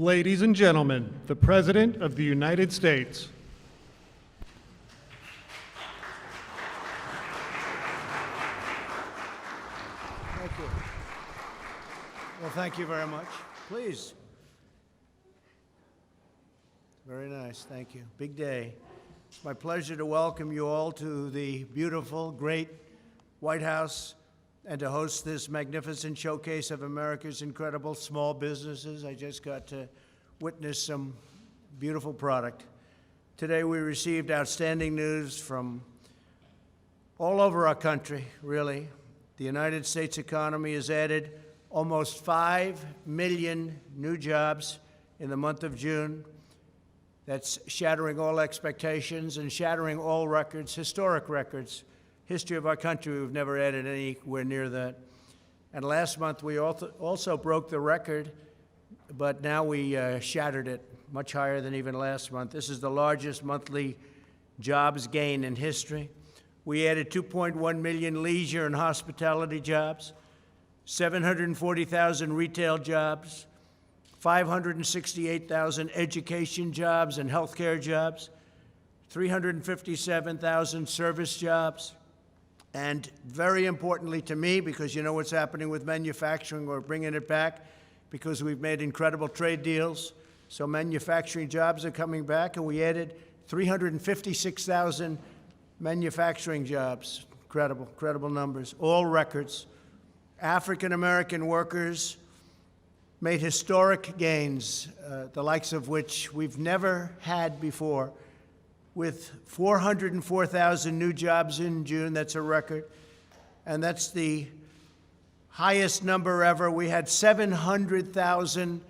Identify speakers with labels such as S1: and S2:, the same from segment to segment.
S1: Ladies and gentlemen, the President of the United States.
S2: Thank you. Well, thank you very much. Please. Very nice. Thank you. Big day. It's my pleasure to welcome you all to the beautiful, great White House and to host this magnificent showcase of America's incredible small businesses. I just got to witness some beautiful product. Today we received outstanding news from all over our country, really. The United States economy has added almost 5 million new jobs in the month of June. That's shattering all expectations and shattering all records, historic records. History of our country, we've never added anywhere near that. And last month, we also broke the record, but now we shattered it, much higher than even last month. This is the largest monthly jobs gain in history. We added 2.1 million leisure and hospitality jobs, 740,000 retail jobs, 568,000 education jobs and healthcare jobs, 357,000 service jobs, and very importantly to me, because you know what's happening with manufacturing, we're bringing it back because we've made incredible trade deals. So manufacturing jobs are coming back, and we added 356,000 manufacturing jobs. Incredible, incredible numbers, all records. African-American workers made historic gains, the likes of which we've never had before. With 404,000 new jobs in June, that's a record. And that's the highest number ever. We had 700,000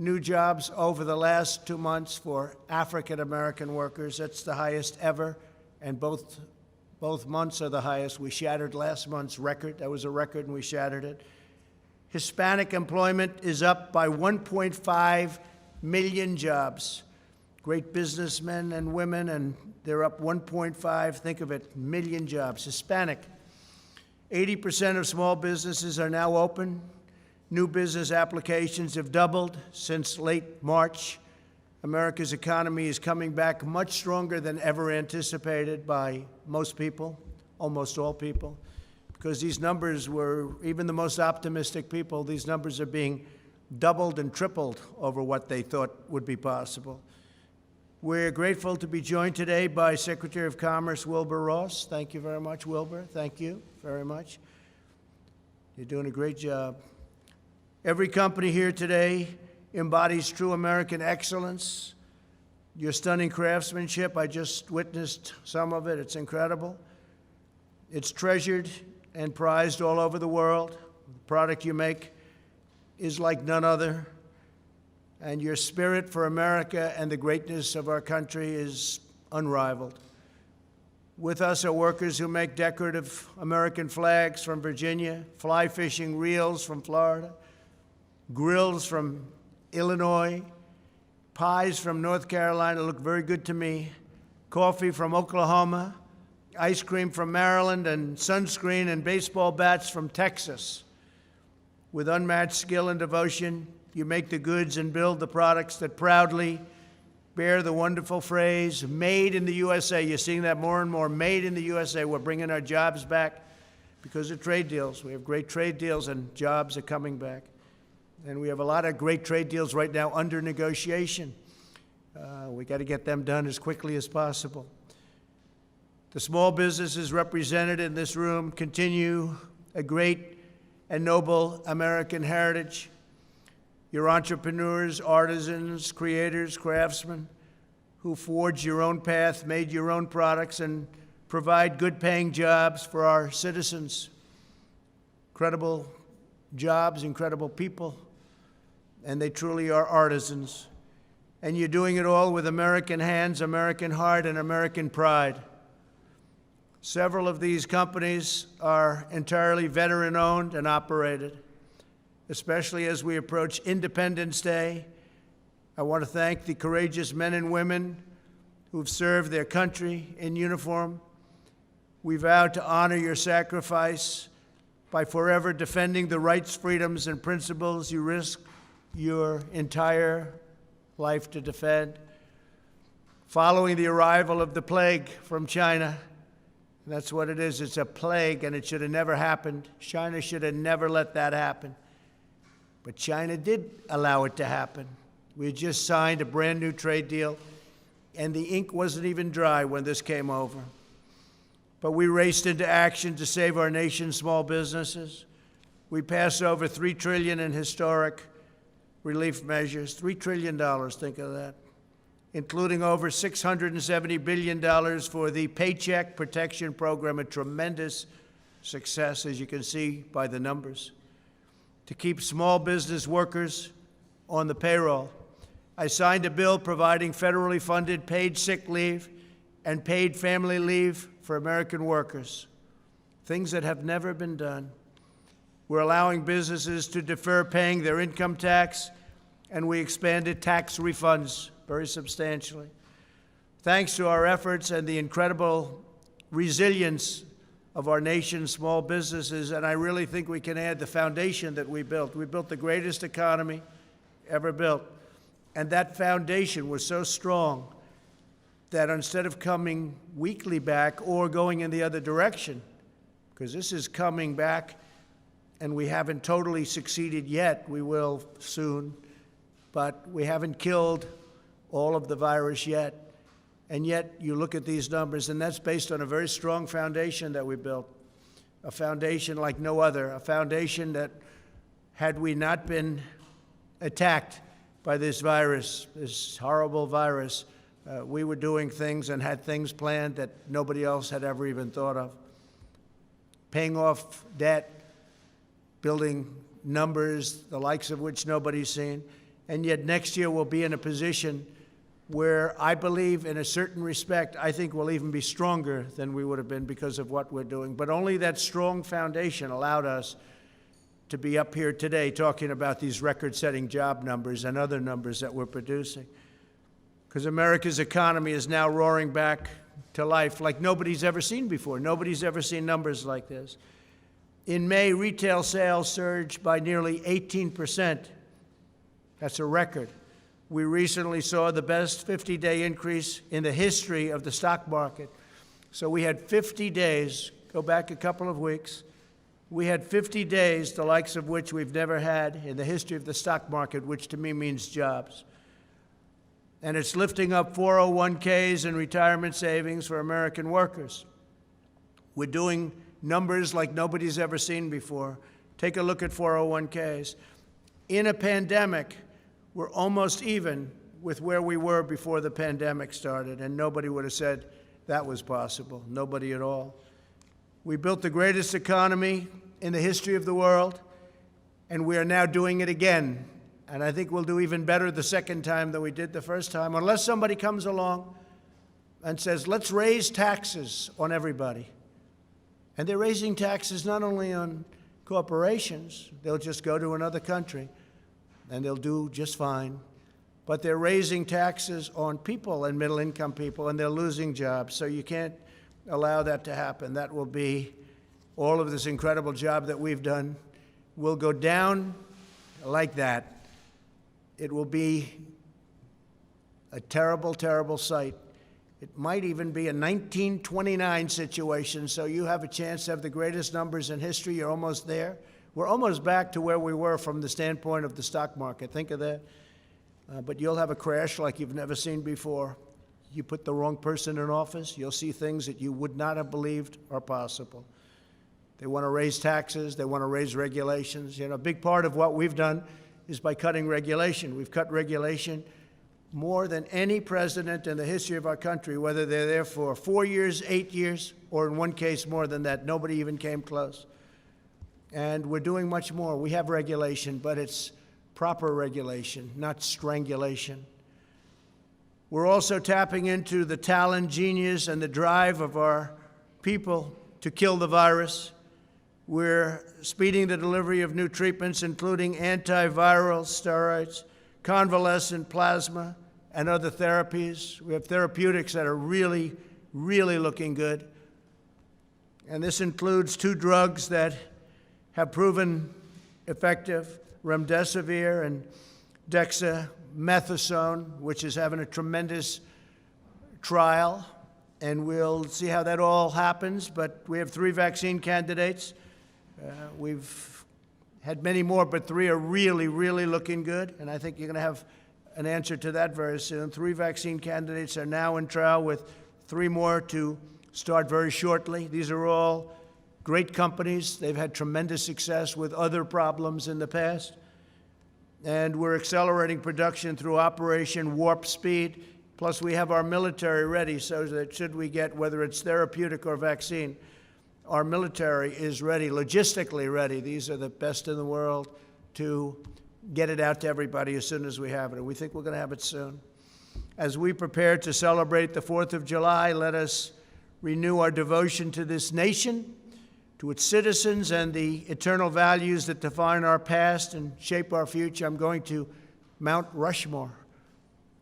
S2: new jobs over the last 2 months for African-American workers. That's the highest ever, and both months are the highest. We shattered last month's record. That was a record, and we shattered it. Hispanic employment is up by 1.5 million jobs. Great businessmen and women, and they're up 1.5, think of it, million jobs. Hispanic, 80% of small businesses are now open. New business applications have doubled since late March. America's economy is coming back much stronger than ever anticipated by most people, almost all people, because these numbers were, even the most optimistic people, these numbers are being doubled and tripled over what they thought would be possible. We're grateful to be joined today by Secretary of Commerce Wilbur Ross. Thank you very much, Wilbur. Thank you very much. You're doing a great job. Every company here today embodies true American excellence. Your stunning craftsmanship, I just witnessed some of it. It's incredible. It's treasured and prized all over the world. The product you make is like none other. And your spirit for America and the greatness of our country is unrivaled. With us are workers who make decorative American flags from Virginia, fly fishing reels from Florida, grills from Illinois, pies from North Carolina look very good to me, coffee from Oklahoma, ice cream from Maryland, and sunscreen and baseball bats from Texas. With unmatched skill and devotion, you make the goods and build the products that proudly bear the wonderful phrase, made in the USA. You're seeing that more and more, made in the USA. We're bringing our jobs back because of trade deals. We have great trade deals, and jobs are coming back. And we have a lot of great trade deals right now under negotiation. We got to get them done as quickly as possible. The small businesses represented in this room continue a great and noble American heritage. You're entrepreneurs, artisans, creators, craftsmen who forged your own path, made your own products, and provide good-paying jobs for our citizens. Incredible jobs, incredible people, and they truly are artisans. And you're doing it all with American hands, American heart, and American pride. Several of these companies are entirely veteran-owned and operated. Especially as we approach Independence Day, I want to thank the courageous men and women who've served their country in uniform. We vow to honor your sacrifice by forever defending the rights, freedoms, and principles you risk your entire life to defend. Following the arrival of the plague from China, that's what it is. It's a plague, and it should have never happened. China should have never let that happen. But China did allow it to happen. We had just signed a brand new trade deal, and the ink wasn't even dry when this came over. But we raced into action to save our nation's small businesses. We passed over $3 trillion in historic relief measures. $3 trillion, think of that. Including over $670 billion for the Paycheck Protection Program, a tremendous success, as you can see by the numbers, to keep small business workers on the payroll. I signed a bill providing federally funded paid sick leave and paid family leave for American workers, things that have never been done. We're allowing businesses to defer paying their income tax, and we expanded tax refunds very substantially. Thanks to our efforts and the incredible resilience of our nation's small businesses, and I really think we can add the foundation that we built. We built the greatest economy ever built, and that foundation was so strong that instead of coming weakly back or going in the other direction, because this is coming back and we haven't totally succeeded yet, we will soon, but we haven't killed all of the virus yet. And yet you look at these numbers, and that's based on a very strong foundation that we built, a foundation like no other, a foundation that, had we not been attacked by this virus, this horrible virus, we were doing things and had things planned that nobody else had ever even thought of. Paying off debt, building numbers, the likes of which nobody's seen. And yet next year we'll be in a position where I believe, in a certain respect, I think we'll even be stronger than we would have been because of what we're doing. But only that strong foundation allowed us to be up here today talking about these record-setting job numbers and other numbers that we're producing. Because America's economy is now roaring back to life like nobody's ever seen before. Nobody's ever seen numbers like this. In May, retail sales surged by nearly 18%. That's a record. We recently saw the best 50-day increase in the history of the stock market. So we had 50 days, go back a couple of weeks, we had 50 days, the likes of which we've never had in the history of the stock market, which to me means jobs. And it's lifting up 401ks and retirement savings for American workers. We're doing numbers like nobody's ever seen before. Take a look at 401ks. In a pandemic, we're almost even with where we were before the pandemic started, and nobody would have said that was possible, nobody at all. We built the greatest economy in the history of the world, and we are now doing it again. And I think we'll do even better the second time than we did the first time, unless somebody comes along and says, let's raise taxes on everybody. And they're raising taxes not only on corporations, they'll just go to another country and they'll do just fine. But they're raising taxes on people and middle-income people, and they're losing jobs. So you can't allow that to happen. That will be, all of this incredible job that we've done will go down like that. It will be a terrible, terrible sight. It might even be a 1929 situation, so you have a chance to have the greatest numbers in history. You're almost there. We're almost back to where we were from the standpoint of the stock market. Think of that. But you'll have a crash like you've never seen before. You put the wrong person in office, you'll see things that you would not have believed are possible. They want to raise taxes. They want to raise regulations. You know, a big part of what we've done is by cutting regulation. We've cut regulation more than any president in the history of our country, whether they're there for 4 years, 8 years, or in one case more than that. Nobody even came close. And we're doing much more. We have regulation, but it's proper regulation, not strangulation. We're also tapping into the talent, genius, and the drive of our people to kill the virus. We're speeding the delivery of new treatments, including antiviral steroids, convalescent plasma, and other therapies. We have therapeutics that are really, really looking good. And this includes 2 drugs that have proven effective, remdesivir and dexamethasone. methasone, which is having a tremendous trial, and we'll see how that all happens. But we have 3 vaccine candidates. We've had many more, but 3 are really, really looking good, and I think you're going to have an answer to that very soon. 3 vaccine candidates are now in trial, with 3 more to start very shortly. These are all great companies. They've had tremendous success with other problems in the past. And we're accelerating production through Operation Warp Speed. Plus, we have our military ready so that should we get, whether it's therapeutic or vaccine, our military is ready, logistically ready. These are the best in the world to get it out to everybody as soon as we have it. And we think we're going to have it soon. As we prepare to celebrate the 4th of July, let us renew our devotion to this nation, to its citizens, and the eternal values that define our past and shape our future. I'm going to Mount Rushmore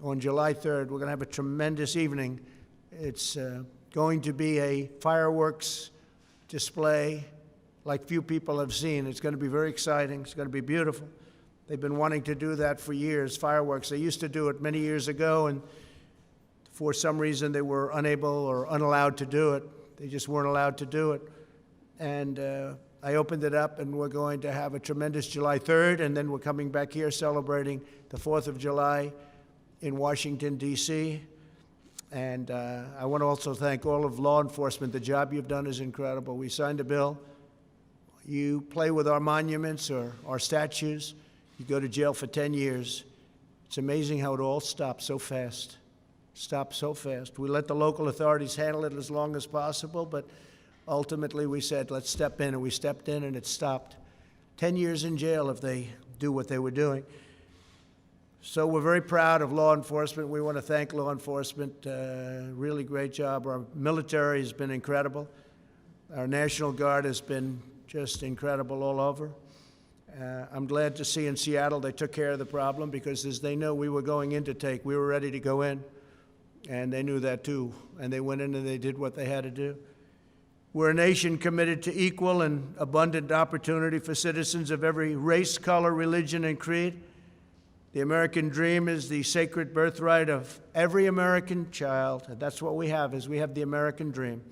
S2: on July 3rd. We're going to have a tremendous evening. It's going to be a fireworks display like few people have seen. It's going to be very exciting. It's going to be beautiful. They've been wanting to do that for years, fireworks. They used to do it many years ago, and for some reason they were unable or unallowed to do it. They just weren't allowed to do it. And I opened it up, and we're going to have a tremendous July 3rd, and then we're coming back here celebrating the 4th of July in Washington, D.C. And I want to also thank all of law enforcement. The job you've done is incredible. We signed a bill. You play with our monuments or our statues, you go to jail for 10 years. It's amazing how it all stops so fast. Stops so fast. We let the local authorities handle it as long as possible, but ultimately we said, let's step in, and we stepped in, and it stopped. 10 years in jail if they do what they were doing. So we're very proud of law enforcement. We want to thank law enforcement. Really great job. Our military has been incredible. Our National Guard has been just incredible all over. I'm glad to see in Seattle they took care of the problem, because as they know we were going in to take, we were ready to go in, and they knew that too. And they went in and they did what they had to do. We're a nation committed to equal and abundant opportunity for citizens of every race, color, religion, and creed. The American dream is the sacred birthright of every American child. And that's what we have, is we have the American dream.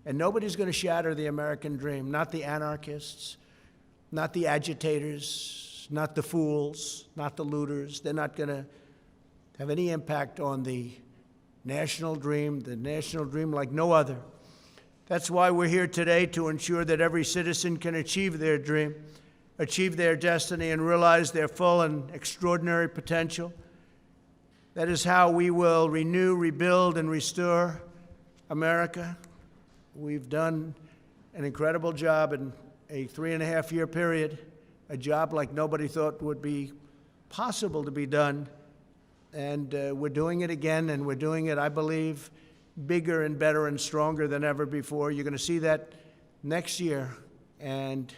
S2: And nobody's going to shatter the American dream, not the anarchists, not the agitators, not the fools, not the looters. They're not going to have any impact on the national dream like no other. That's why we're here today, to ensure that every citizen can achieve their dream, achieve their destiny, and realize their full and extraordinary potential. That is how we will renew, rebuild, and restore America. We've done an incredible job in a 3.5-year period, a job like nobody thought would be possible to be done. And we're doing it again, and we're doing it, I believe, bigger and better and stronger than ever before. You're going to see that next year. And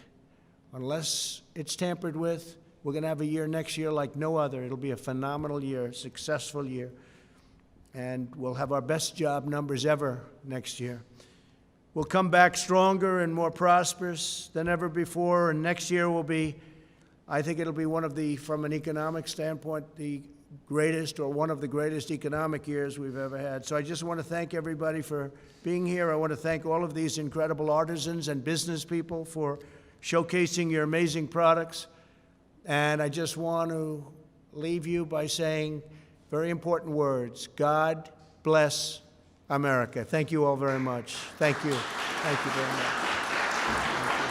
S2: unless it's tampered with, we're going to have a year next year like no other. It'll be a phenomenal year, a successful year. And we'll have our best job numbers ever next year. We'll come back stronger and more prosperous than ever before. And next year will be, I think it'll be one of the, from an economic standpoint, the greatest or one of the greatest economic years we've ever had. So I just want to thank everybody for being here. I want to thank all of these incredible artisans and business people for showcasing your amazing products. And I just want to leave you by saying very important words. God bless America. Thank you all very much. Thank you. Thank you very much. Thank you.